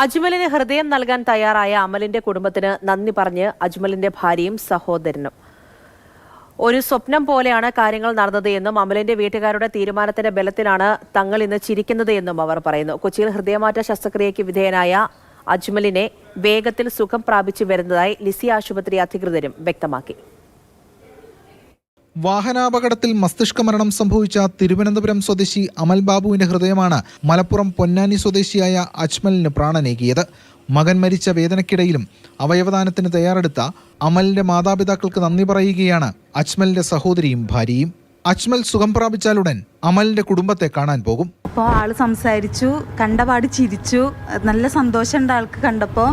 അജ്മലിന് ഹൃദയം നൽകാൻ തയ്യാറായ അമലിന്റെ കുടുംബത്തിന് നന്ദി പറഞ്ഞ് അജ്മലിന്റെ ഭാര്യയും സഹോദരനും. ഒരു സ്വപ്നം പോലെയാണ് കാര്യങ്ങൾ നടന്നത് എന്നും അമലിന്റെ വീട്ടുകാരുടെ തീരുമാനത്തിന്റെ ബലത്തിലാണ് തങ്ങൾ ഇന്ന് ചിരിക്കുന്നത് എന്നും അവർ പറയുന്നു. കൊച്ചിയിൽ ഹൃദയമാറ്റ ശസ്ത്രക്രിയയ്ക്ക് വിധേയനായ അജ്മലിനെ വേഗത്തിൽ സുഖം പ്രാപിച്ചു വരുന്നതായി ലിസി ആശുപത്രി അധികൃതരും വ്യക്തമാക്കി. വാഹനാപകടത്തിൽ മസ്തിഷ്ക മരണം സംഭവിച്ച തിരുവനന്തപുരം സ്വദേശി അമൽ ബാബുവിന്റെ ഹൃദയമാണ് മലപ്പുറം പൊന്നാനി സ്വദേശിയായ അജ്മലിന് പ്രാണനേകിയത്. മകൻ മരിച്ച വേദനയ്ക്കിടയിലും അവയവദാനത്തിന് തയ്യാറെടുത്ത അമലിന്റെ മാതാപിതാക്കൾക്ക് നന്ദി പറയുകയാണ് അജ്മലിന്റെ സഹോദരിയും ഭാര്യയും. അജ്മൽ സുഖം പ്രാപിച്ചാലുടൻ അമലിന്റെ കുടുംബത്തെ കാണാൻ പോകും. അപ്പോൾ ആള് സംസാരിച്ചു, കണ്ടപാട് ചിരിച്ചു, നല്ല സന്തോഷമുണ്ട് ആൾക്ക് കണ്ടപ്പോൾ.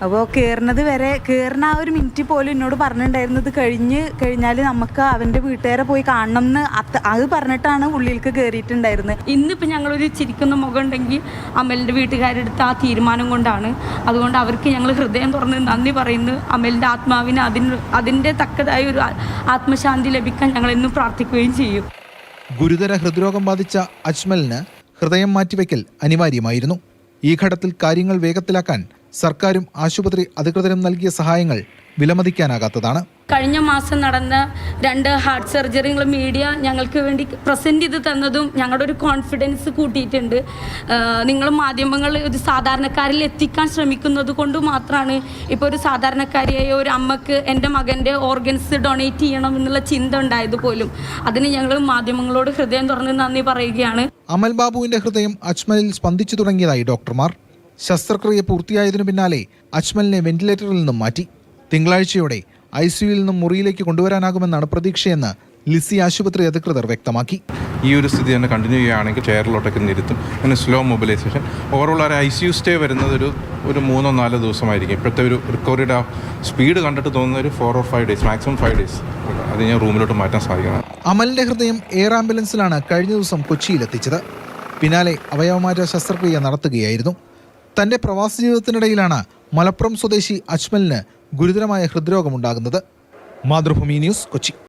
അപ്പോൾ കയറുന്ന ആ ഒരു മിനിറ്റ് പോലും എന്നോട് പറഞ്ഞിട്ടുണ്ടായിരുന്നത് കഴിഞ്ഞാൽ നമുക്ക് അവൻ്റെ വീട്ടുകാരെ പോയി കാണണം എന്ന് അത് പറഞ്ഞിട്ടാണ് ഉള്ളിലേക്ക് കയറിയിട്ടുണ്ടായിരുന്നത്. ഇന്നിപ്പോൾ ഞങ്ങളൊരു ചിരിക്കുന്ന മുഖം ഉണ്ടെങ്കിൽ അമലിൻ്റെ വീട്ടുകാരെടുത്ത ആ തീരുമാനം കൊണ്ടാണ്. അതുകൊണ്ട് അവർക്ക് ഞങ്ങൾ ഹൃദയം തുറന്ന് നന്ദി പറയുന്നു. അമലിൻ്റെ ആത്മാവിന് അതിൻ്റെ തക്കതായ ഒരു ആത്മശാന്തി ലഭിക്കാൻ ഞങ്ങൾ എന്നും പ്രാർത്ഥിക്കുകയും ചെയ്യും. ഗുരുതര ഹൃദ്രോഗം ബാധിച്ച അജ്മലിന് ഹൃദയം മാറ്റിവെക്കൽ അനിവാര്യമായിരുന്നു. ഈ ഘട്ടത്തിൽ കാര്യങ്ങൾ വേഗത്തിലാക്കാൻ സർക്കാരും ആശുപത്രി അധികൃതരും നൽകിയ സഹായങ്ങൾ വിലമതിക്കാനാകാത്തതാണ്. കഴിഞ്ഞ മാസം നടന്ന 2 ഹാർട്ട് സർജറികൾ മീഡിയ ഞങ്ങൾക്ക് വേണ്ടി പ്രസൻറ്റ് ചെയ്ത് തന്നതും ഞങ്ങളുടെ ഒരു കോൺഫിഡൻസ് കൂട്ടിയിട്ടുണ്ട്. നിങ്ങൾ മാധ്യമങ്ങൾ ഒരു സാധാരണക്കാരിൽ എത്തിക്കാൻ ശ്രമിക്കുന്നത് കൊണ്ട് മാത്രമാണ് ഇപ്പോൾ ഒരു സാധാരണക്കാരിയായ ഒരു അമ്മക്ക് എൻ്റെ മകൻ്റെ ഓർഗൻസ് ഡൊണേറ്റ് ചെയ്യണം എന്നുള്ള ചിന്ത ഉണ്ടായത് പോലും. അതിന് ഞങ്ങൾ മാധ്യമങ്ങളോട് ഹൃദയം തുറന്ന് നന്ദി പറയുകയാണ്. അമൽ ബാബുവിന്റെ ഹൃദയം അജ്മലിൽ സ്പന്ദിച്ചു തുടങ്ങിയതായി ഡോക്ടർമാർ. ശസ്ത്രക്രിയ പൂർത്തിയായതിനു പിന്നാലെ അജ്മലിനെ വെന്റിലേറ്ററിൽ നിന്നും മാറ്റി. തിങ്കളാഴ്ചയോടെ ICUവിൽ നിന്നും മുറിയിലേക്ക് കൊണ്ടുവരാനാകുമെന്നാണ് പ്രതീക്ഷയെന്ന് ലിസി ആശുപത്രി അധികൃതർ വ്യക്തമാക്കി. ഈ ഒരു സ്ഥിതി തന്നെ കണ്ടിന്യൂ ചെയ്യുകയാണെങ്കിൽ ചെയറിലോട്ടൊക്കെ നിർത്തും. അങ്ങനെ സ്ലോ മൊബിലൈസേഷൻ. ഓവറോൾ ഒരു ICU സ്റ്റേ വരുന്നത് ഒരു 3-4 ദിവസമായിരിക്കും. ഇപ്പോഴത്തെ ഒരു റിക്കവറിയുടെ സ്പീഡ് കണ്ടിട്ട് തോന്നുന്ന ഒരു 4 or 5 days, മാക്സിമം 5 days അത് ഞാൻ റൂമിലോട്ട് മാറ്റാൻ സാധിക്കണം. അമലിന്റെ ഹൃദയം എയർ ആംബുലൻസിലാണ് കഴിഞ്ഞ ദിവസം കൊച്ചിയിലെത്തിച്ചത്. പിന്നാലെ അവയവമാറ്റ ശസ്ത്രക്രിയ നടത്തുകയായിരുന്നു. തന്റെ പ്രവാസ ജീവിതത്തിനിടയിലാണ് മലപ്പുറം സ്വദേശി അജ്മലിന് ഗുരുതരമായ ഹൃദ്രോഗമുണ്ടാകുന്നത്. മാതൃഭൂമി ന്യൂസ്, കൊച്ചി.